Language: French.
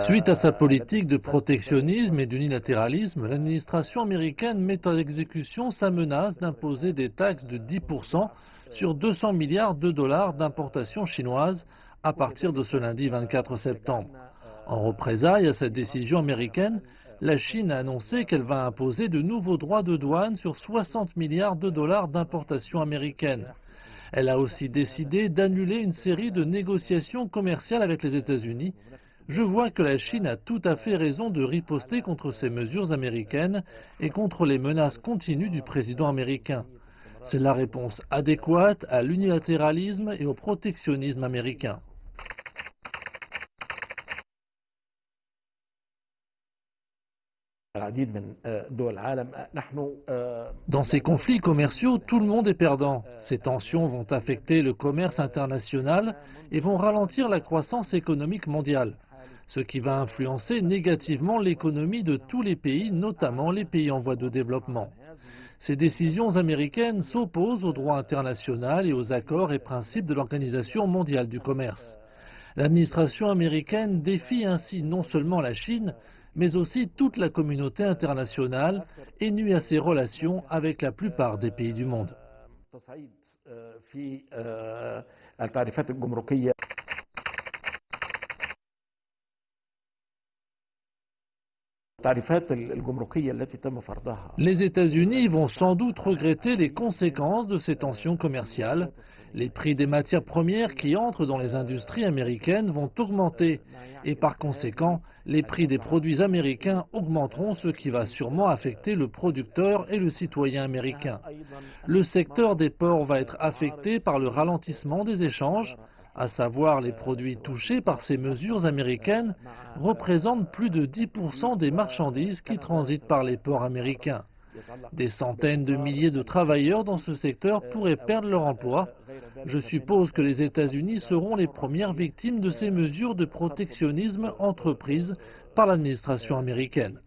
Suite à sa politique de protectionnisme et d'unilatéralisme, l'administration américaine met en exécution sa menace d'imposer des taxes de 10% sur 200 milliards de dollars d'importations chinoises à partir de ce lundi 24 septembre. En représailles à cette décision américaine, la Chine a annoncé qu'elle va imposer de nouveaux droits de douane sur 60 milliards de dollars d'importations américaines. Elle a aussi décidé d'annuler une série de négociations commerciales avec les États-Unis. Je vois que la Chine a tout à fait raison de riposter contre ces mesures américaines et contre les menaces continues du président américain. C'est la réponse adéquate à l'unilatéralisme et au protectionnisme américain. Dans ces conflits commerciaux, tout le monde est perdant. Ces tensions vont affecter le commerce international et vont ralentir la croissance économique mondiale, ce qui va influencer négativement l'économie de tous les pays, notamment les pays en voie de développement. Ces décisions américaines s'opposent au droit international et aux accords et principes de l'Organisation mondiale du commerce. L'administration américaine défie ainsi non seulement la Chine, mais aussi toute la communauté internationale et nuit à ses relations avec la plupart des pays du monde. Les États-Unis vont sans doute regretter les conséquences de ces tensions commerciales. Les prix des matières premières qui entrent dans les industries américaines vont augmenter et par conséquent, les prix des produits américains augmenteront, ce qui va sûrement affecter le producteur et le citoyen américain. Le secteur des ports va être affecté par le ralentissement des échanges, à savoir les produits touchés par ces mesures américaines représentent plus de 10% des marchandises qui transitent par les ports américains. Des centaines de milliers de travailleurs dans ce secteur pourraient perdre leur emploi. Je suppose que les États-Unis seront les premières victimes de ces mesures de protectionnisme entreprises par l'administration américaine.